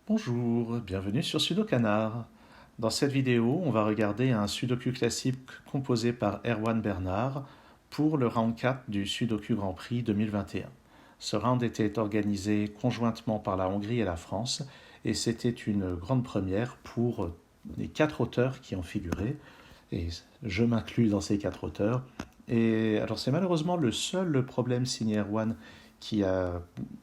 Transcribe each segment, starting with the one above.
Bonjour, bienvenue sur Sudokanar. Dans cette vidéo, on va regarder un Sudoku classique composé par Erwan Bernard pour le round 4 du Sudoku Grand Prix 2021. Ce round était organisé conjointement par la Hongrie et la France et c'était une grande première pour les 4 auteurs qui ont figuré et je m'inclus dans ces 4 auteurs. Et alors c'est malheureusement le seul problème signé Erwan qui a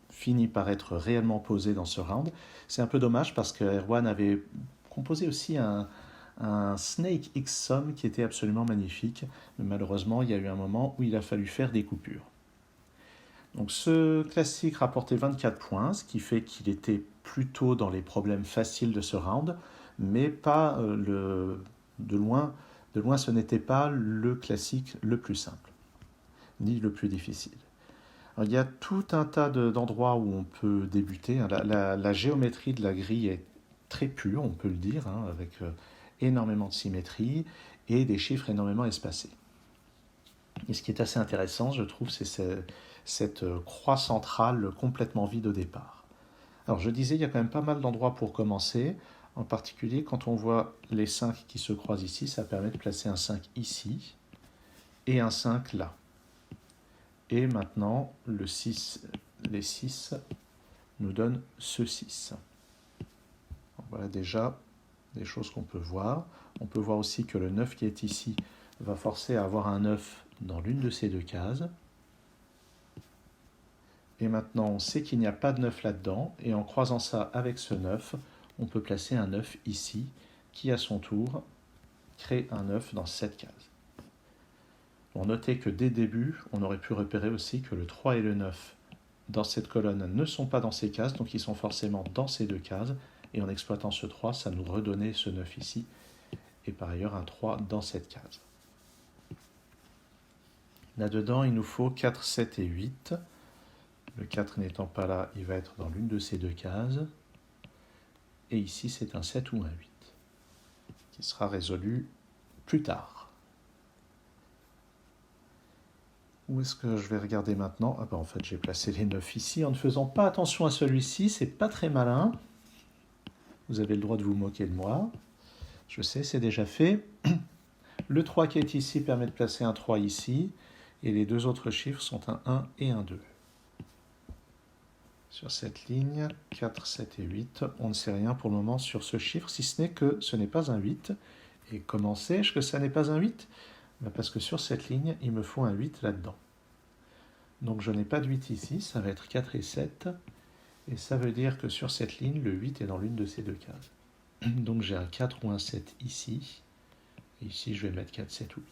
fini par être réellement posé dans ce round. C'est un peu dommage parce que Erwan avait composé aussi un Snake X-Sum qui était absolument magnifique. Mais malheureusement, il y a eu un moment où il a fallu faire des coupures. Donc ce classique rapportait 24 points, ce qui fait qu'il était plutôt dans les problèmes faciles de ce round, mais pas de loin, ce n'était pas le classique le plus simple, ni le plus difficile. Alors, il y a tout un tas d'endroits où on peut débuter. La géométrie de la grille est très pure, on peut le dire, avec énormément de symétrie et des chiffres énormément espacés. Et ce qui est assez intéressant, je trouve, c'est cette croix centrale complètement vide au départ. Alors je disais, il y a quand même pas mal d'endroits pour commencer. En particulier, quand on voit les 5 qui se croisent ici, ça permet de placer un 5 ici et un 5 là. Et maintenant, les 6 nous donnent ce 6. Voilà déjà des choses qu'on peut voir. On peut voir aussi que le 9 qui est ici va forcer à avoir un 9 dans l'une de ces deux cases. Et maintenant, on sait qu'il n'y a pas de 9 là-dedans. Et en croisant ça avec ce 9, on peut placer un 9 ici, qui à son tour crée un 9 dans cette case. Bon, notez que dès le début, on aurait pu repérer aussi que le 3 et le 9 dans cette colonne ne sont pas dans ces cases, donc ils sont forcément dans ces deux cases. Et en exploitant ce 3, ça nous redonnait ce 9 ici, et par ailleurs un 3 dans cette case. Là-dedans, il nous faut 4, 7 et 8. Le 4 n'étant pas là, il va être dans l'une de ces deux cases. Et ici, c'est un 7 ou un 8, qui sera résolu plus tard. Où est-ce que je vais regarder maintenant? En fait, j'ai placé les 9 ici en ne faisant pas attention à celui-ci. C'est pas très malin. Vous avez le droit de vous moquer de moi. Je sais, c'est déjà fait. Le 3 qui est ici permet de placer un 3 ici. Et les deux autres chiffres sont un 1 et un 2. Sur cette ligne, 4, 7 et 8, on ne sait rien pour le moment sur ce chiffre, si ce n'est que ce n'est pas un 8. Et comment sais-je que ça n'est pas un 8? Parce que sur cette ligne, il me faut un 8 là-dedans. Donc je n'ai pas de 8 ici, ça va être 4 et 7. Et ça veut dire que sur cette ligne, le 8 est dans l'une de ces deux cases. Donc j'ai un 4 ou un 7 ici. Et ici, je vais mettre 4, 7 ou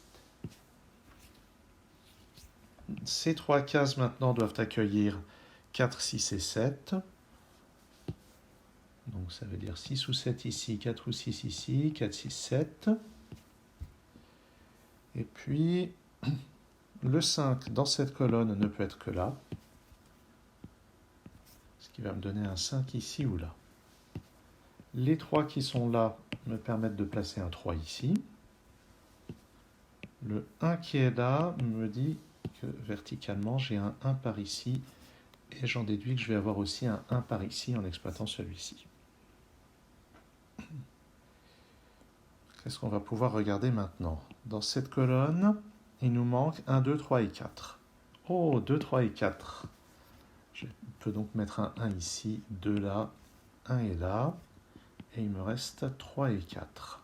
8. Ces trois cases maintenant doivent accueillir 4, 6 et 7. Donc ça veut dire 6 ou 7 ici, 4 ou 6 ici, 4, 6, 7. Et puis, le 5 dans cette colonne ne peut être que là, ce qui va me donner un 5 ici ou là. Les 3 qui sont là me permettent de placer un 3 ici. Le 1 qui est là me dit que verticalement, j'ai un 1 par ici, et j'en déduis que je vais avoir aussi un 1 par ici en exploitant celui-ci. Qu'est-ce qu'on va pouvoir regarder maintenant? Dans cette colonne, il nous manque 1, 2, 3 et 4. Oh, 2, 3 et 4. Je peux donc mettre un 1 ici, 2 là, 1 et là. Et il me reste 3 et 4.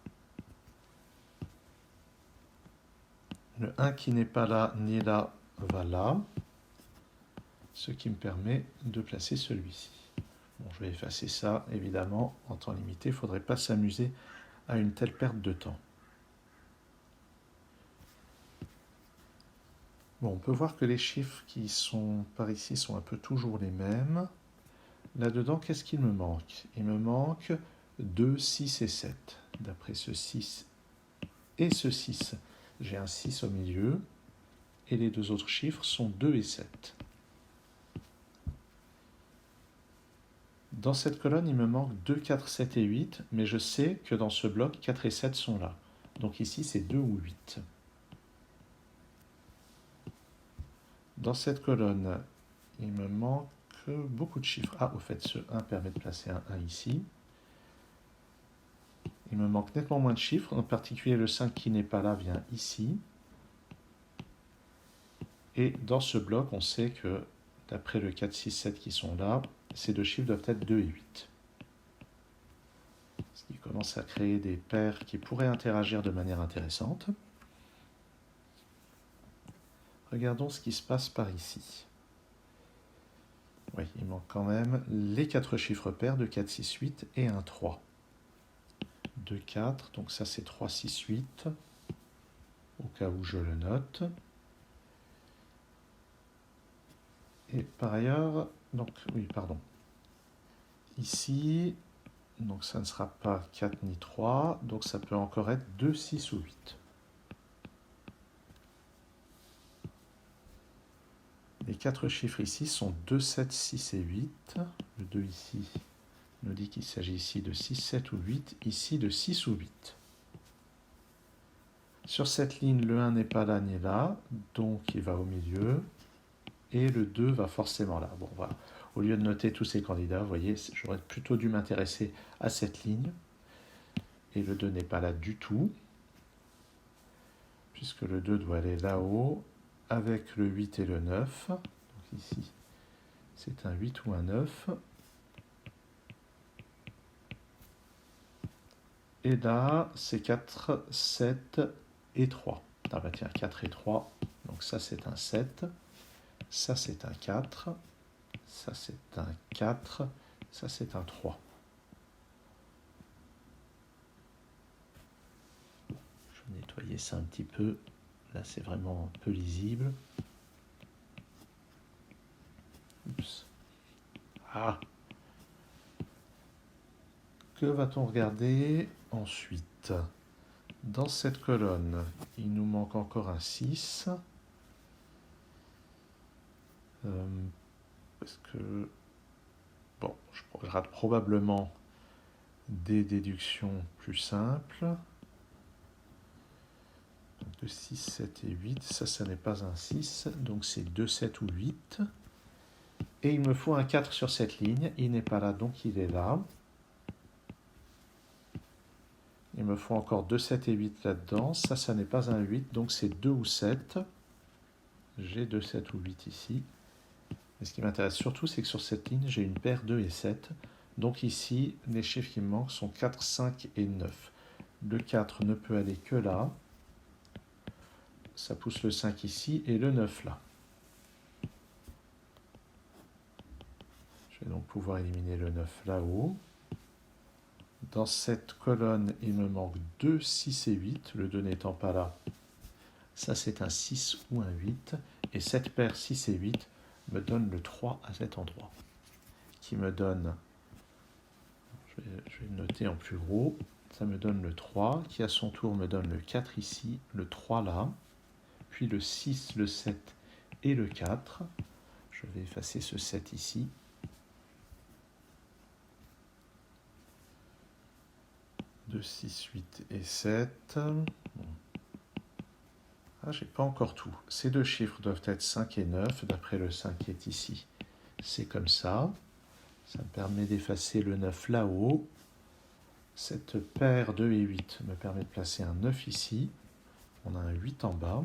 Le 1 qui n'est pas là ni là va là. Ce qui me permet de placer celui-ci. Bon, je vais effacer ça, évidemment. En temps limité, il ne faudrait pas s'amuser à une telle perte de temps. Bon, on peut voir que les chiffres qui sont par ici sont un peu toujours les mêmes. Là-dedans, qu'est-ce qu'il me manque? Il me manque 2, 6 et 7. D'après ce 6 et ce 6, j'ai un 6 au milieu. Et les deux autres chiffres sont 2 et 7. Dans cette colonne, il me manque 2, 4, 7 et 8, mais je sais que dans ce bloc, 4 et 7 sont là. Donc ici, c'est 2 ou 8. Dans cette colonne, il me manque beaucoup de chiffres. Ah, au fait, ce 1 permet de placer un 1 ici. il me manque nettement moins de chiffres, en particulier le 5 qui n'est pas là vient ici. Et dans ce bloc, on sait que, d'après le 4, 6, 7 qui sont là, ces deux chiffres doivent être 2 et 8. Ce qui commence à créer des paires qui pourraient interagir de manière intéressante. Regardons ce qui se passe par ici. Oui, il manque quand même les 4 chiffres pairs de 4, 6, 8 et un 3. 2, 4, donc ça c'est 3, 6, 8, au cas où je le note. Et par ailleurs, donc, oui, pardon. Ici, donc ça ne sera pas 4 ni 3, donc ça peut encore être 2, 6 ou 8. Les 4 chiffres ici sont 2, 7, 6 et 8. Le 2 ici nous dit qu'il s'agit ici de 6, 7 ou 8, ici de 6 ou 8. Sur cette ligne, le 1 n'est pas là ni là, donc il va au milieu, et le 2 va forcément là. Bon, voilà. Au lieu de noter tous ces candidats, vous voyez, j'aurais plutôt dû m'intéresser à cette ligne, et le 2 n'est pas là du tout, puisque le 2 doit aller là-haut, avec le 8 et le 9. Donc ici, c'est un 8 ou un 9. Et là, c'est 4, 7 et 3. Ah bah tiens, 4 et 3. Donc ça, c'est un 7. Ça, c'est un 4. Ça, c'est un 4. Ça, c'est un 3. Je vais nettoyer ça un petit peu. Là, c'est vraiment peu lisible. Oups. Ah! Que va-t-on regarder ensuite? Dans cette colonne, il nous manque encore un 6. Parce que, bon, je rate probablement des déductions plus simples. Donc de 6, 7 et 8, ça n'est pas un 6, donc c'est 2, 7 ou 8. Et il me faut un 4 sur cette ligne, il n'est pas là, donc il est là. Il me faut encore 2, 7 et 8 là-dedans. Ça n'est pas un 8, donc c'est 2 ou 7. J'ai 2, 7 ou 8 ici. Et ce qui m'intéresse surtout, c'est que sur cette ligne, j'ai une paire 2 et 7. Donc ici, les chiffres qui me manquent sont 4, 5 et 9. Le 4 ne peut aller que là. Ça pousse le 5 ici et le 9 là. Je vais donc pouvoir éliminer le 9 là-haut. Dans cette colonne, il me manque 2, 6 et 8, le 2 n'étant pas là. Ça, c'est un 6 ou un 8. Et cette paire 6 et 8 me donne le 3 à cet endroit. Qui me donne, je vais le noter en plus gros, ça me donne le 3, qui à son tour me donne le 4 ici, le 3 là, puis le 6, le 7 et le 4. Je vais effacer ce 7 ici. Deux, 6, 8 et 7. Bon. Ah, j'ai pas encore tout. Ces deux chiffres doivent être 5 et 9, d'après le 5 qui est ici. C'est comme ça. Ça me permet d'effacer le 9 là-haut. Cette paire 2 et 8 me permet de placer un 9 ici. On a un 8 en bas,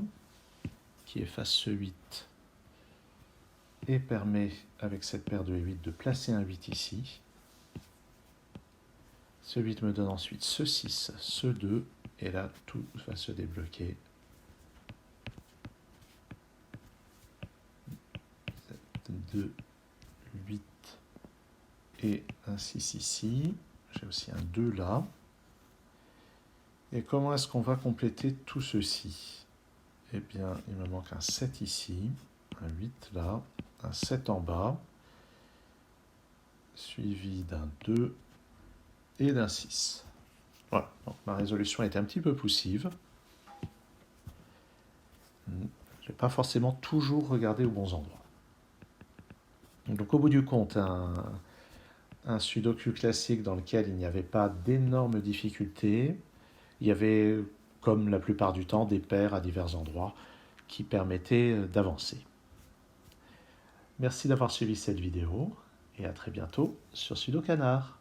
qui efface ce 8 et permet, avec cette paire 2 et 8, de placer un 8 ici. Ce 8 me donne ensuite ce 6, ce 2, et là, tout va se débloquer. 2, 8 et un 6 ici. J'ai aussi un 2 là. Et comment est-ce qu'on va compléter tout ceci? Eh bien, il me manque un 7 ici, un 8 là, un 7 en bas, suivi d'un 2 et d'un 6. Voilà, donc ma résolution est un petit peu poussive. Je n'ai pas forcément toujours regardé aux bons endroits. Donc au bout du compte, un sudoku classique dans lequel il n'y avait pas d'énormes difficultés. Il y avait, comme la plupart du temps, des paires à divers endroits qui permettaient d'avancer. Merci d'avoir suivi cette vidéo et à très bientôt sur Sudocanard.